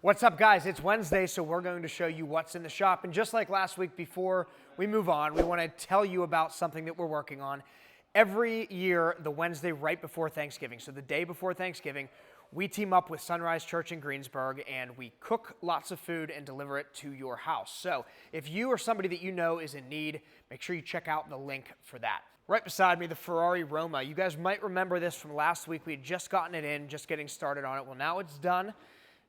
What's up, guys? It's Wednesday, so we're going to show you what's in the shop. And just like last week, before we move on, we want to tell you about something that we're working on. Every year, the Wednesday right before Thanksgiving, so the day before Thanksgiving, we team up with Sunrise Church in Greensburg, and we cook lots of food and deliver it to your house. So if you or somebody that you know is in need, make sure you check out the link for that. Right beside me, the Ferrari Roma. You guys might remember this from last week. We had just gotten it in, just getting started on it. Well, now it's done.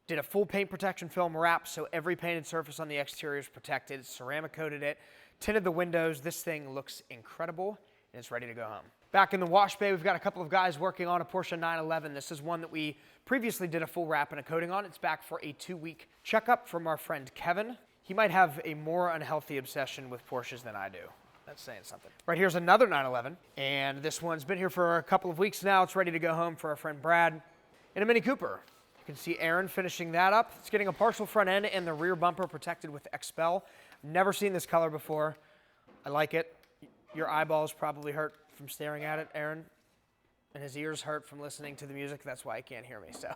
Did a full paint protection film wrap, so every painted surface on the exterior is protected, ceramic coated it, tinted the windows. This thing looks incredible, and it's ready to go home. Back in the wash bay, we've got a couple of guys working on a Porsche 911. This is one that we previously did a full wrap and a coating on. It's back for a 2-week checkup from our friend Kevin. He might have a more unhealthy obsession with Porsches than I do. That's saying something. Right here's another 911, and this one's been here for a couple of weeks now. It's ready to go home for our friend Brad. And a Mini Cooper. You can see Aaron finishing that up. It's getting a partial front end and the rear bumper protected with Expel. Never seen this color before. I like it. Your eyeballs probably hurt from staring at it, Aaron. And his ears hurt from listening to the music. That's why he can't hear me, so.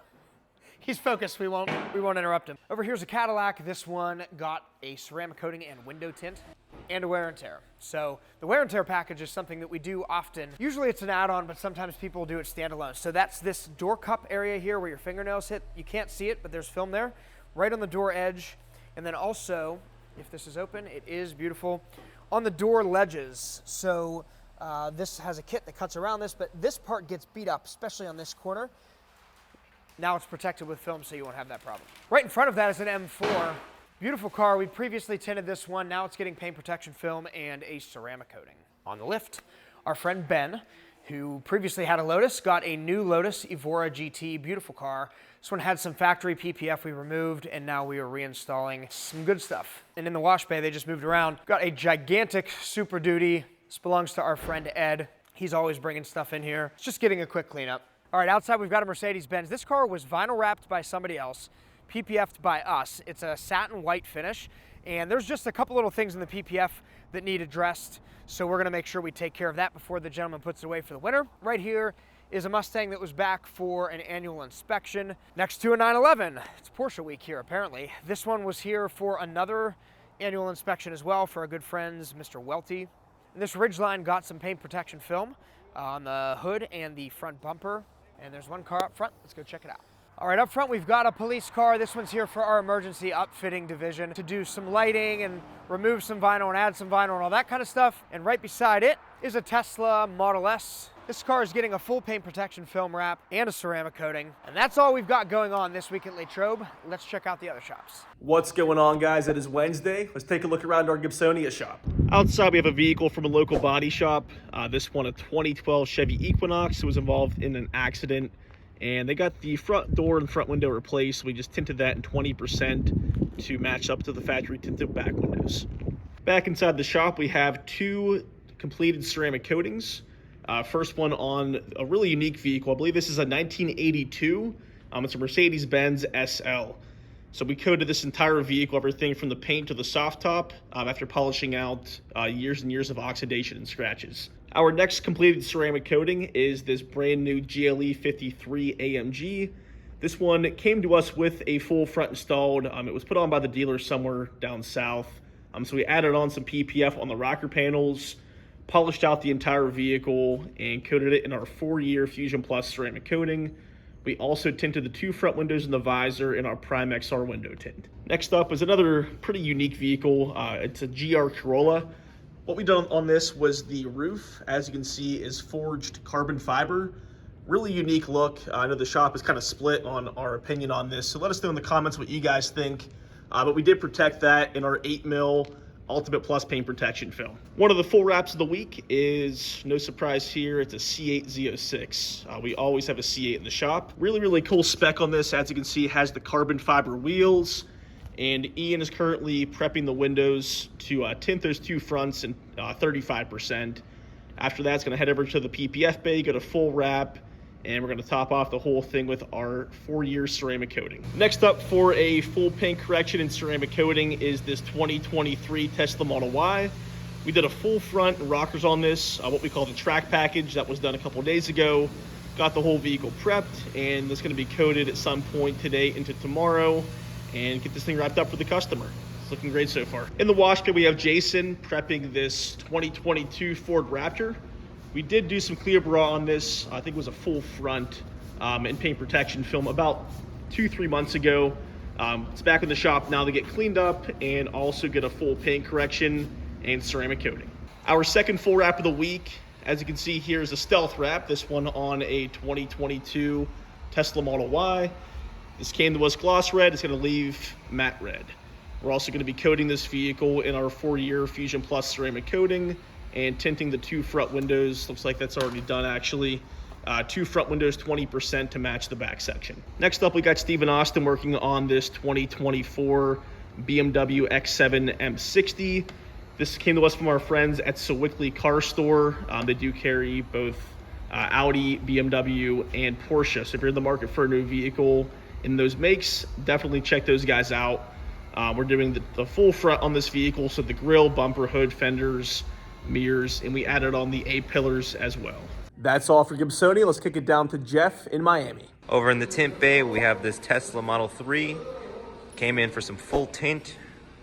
He's focused, we won't interrupt him. Over here's a Cadillac. This one got a ceramic coating and window tint and a wear and tear. So the wear and tear package is something that we do often. Usually it's an add-on, but sometimes people do it standalone. So that's this door cup area here where your fingernails hit. You can't see it, but there's film there, right on the door edge. And then also, if this is open, it is beautiful, on the door ledges. So this has a kit that cuts around this, but this part gets beat up, especially on this corner. Now it's protected with film, so you won't have that problem. Right in front of that is an M4. Beautiful car. We previously tinted this one. Now it's getting paint protection film and a ceramic coating. On the lift, our friend Ben, who previously had a Lotus, got a new Lotus Evora GT. Beautiful car. This one had some factory PPF we removed, and now we are reinstalling some good stuff. And in the wash bay, they just moved around. Got a gigantic Super Duty. This belongs to our friend Ed. He's always bringing stuff in here. It's just getting a quick cleanup. All right, outside we've got a Mercedes-Benz. This car was vinyl wrapped by somebody else, PPF'd by us. It's a satin white finish, and there's just a couple little things in the PPF that need addressed, so we're gonna make sure we take care of that before the gentleman puts it away for the winter. Right here is a Mustang that was back for an annual inspection next to a 911. It's Porsche week here, apparently. This one was here for another annual inspection as well for our good friends, Mr. Welty. And this Ridgeline got some paint protection film on the hood and the front bumper. And there's one car up front. Let's go check it out. All right, up front we've got a police car. This one's here for our emergency upfitting division to do some lighting and remove some vinyl and add some vinyl and all that kind of stuff. And right beside it is a Tesla Model S. This car is getting a full paint protection film wrap and a ceramic coating. And that's all we've got going on this week at LATROBE. Let's check out the other shops. What's going on, guys? It is Wednesday. Let's take a look around our Gibsonia shop. Outside we have a vehicle from a local body shop. This one, a 2012 Chevy Equinox, was involved in an accident, and they got the front door and front window replaced. We just tinted that in 20% to match up to the factory tinted back windows. Back inside the shop we have 2 completed ceramic coatings. First one on a really unique vehicle. I believe this is a 1982. It's a Mercedes-Benz SL. So we coated this entire vehicle, everything from the paint to the soft top, after polishing out years and years of oxidation and scratches. Our next completed ceramic coating is this brand new GLE 53 AMG. This one came to us with a full front installed. It was put on by the dealer somewhere down south. So we added on some PPF on the rocker panels, polished out the entire vehicle, and coated it in our 4-year Fusion Plus ceramic coating. We also tinted the 2 front windows and the visor in our Prime XR window tint. Next up is another pretty unique vehicle. It's a GR Corolla. What we done on this was the roof, as you can see, is forged carbon fiber. Really unique look. I know the shop is kind of split on our opinion on this, so let us know in the comments what you guys think. But we did protect that in our 8mm Ultimate Plus paint protection film. One of the full wraps of the week is, no surprise here, it's a C8 Z06. We always have a C8 in the shop. Really cool spec on this. As you can see, it has the carbon fiber wheels, and Ian is currently prepping the windows to tint those 2 fronts in 35%. After that, it's gonna head over to the PPF bay, get a full wrap, and we're gonna top off the whole thing with our 4-year ceramic coating. Next up for a full paint correction and ceramic coating is this 2023 Tesla Model Y. We did a full front and rockers on this, what we call the track package. That was done a couple days ago. Got the whole vehicle prepped, and it's gonna be coated at some point today into tomorrow. and get this thing wrapped up for the customer. It's looking great so far. In the wash pit, we have Jason prepping this 2022 Ford Raptor. We did do some clear bra on this. I think it was a full front and paint protection film about 2-3 months ago. It's back in the shop now to get cleaned up and also get a full paint correction and ceramic coating. Our second full wrap of the week, as you can see here, is a stealth wrap. This one on a 2022 Tesla Model Y. This came to us gloss red. It's going to leave matte red. We're also going to be coating this vehicle in our 4-year Fusion Plus ceramic coating and tinting the 2 front windows. Looks like that's already done actually. 2 front windows, 20% to match the back section. Next up, we got Stephen Austin working on this 2024 BMW X7 M60. This came to us from our friends at Sewickley Car Store. They do carry both Audi, BMW, and Porsche. So if you're in the market for a new vehicle in those makes, definitely check those guys out. We're doing the full front on this vehicle, so the grille, bumper, hood, fenders, mirrors, and we added on the A-pillars as well. That's all for Gibsoni. Let's kick it down to Jeff in Miami. Over in the tint bay, we have this Tesla Model 3. Came in for some full tint.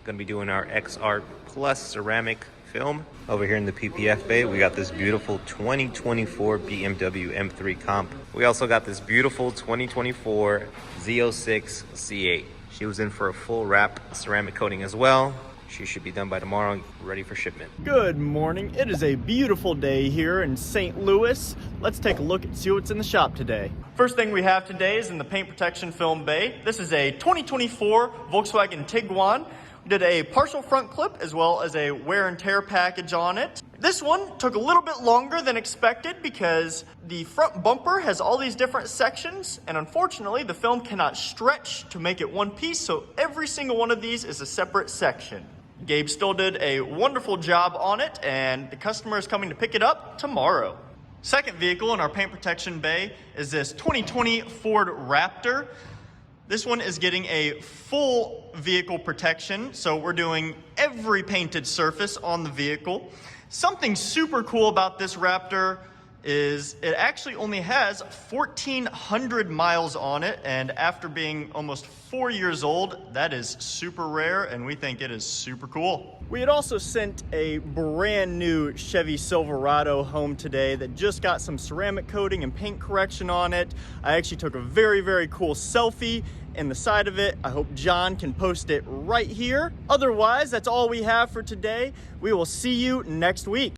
Gonna be doing our XR Plus ceramic film. Over here in the PPF bay, we got this beautiful 2024 BMW M3 Comp. We also got this beautiful 2024 Z06 C8. She was in for a full wrap ceramic coating as well. She should be done by tomorrow, ready for shipment. Good morning. It is a beautiful day here in St. Louis. Let's take a look and see what's in the shop today. First thing we have today is in the paint protection film bay. This is a 2024 Volkswagen Tiguan. We did a partial front clip as well as a wear and tear package on it. This one took a little bit longer than expected because the front bumper has all these different sections, and unfortunately the film cannot stretch to make it one piece, so every single one of these is a separate section. Gabe still did a wonderful job on it, and the customer is coming to pick it up tomorrow. Second vehicle in our paint protection bay is this 2020 Ford Raptor. This one is getting a full vehicle protection, so we're doing every painted surface on the vehicle. Something super cool about this Raptor is it actually only has 1,400 miles on it, and after being almost 4 years old, that is super rare, and we think it is super cool. We had also sent a brand new Chevy Silverado home today that just got some ceramic coating and paint correction on it. I actually took a very, very cool selfie in the side of it. I hope John can post it right here. Otherwise, that's all we have for today. We will see you next week.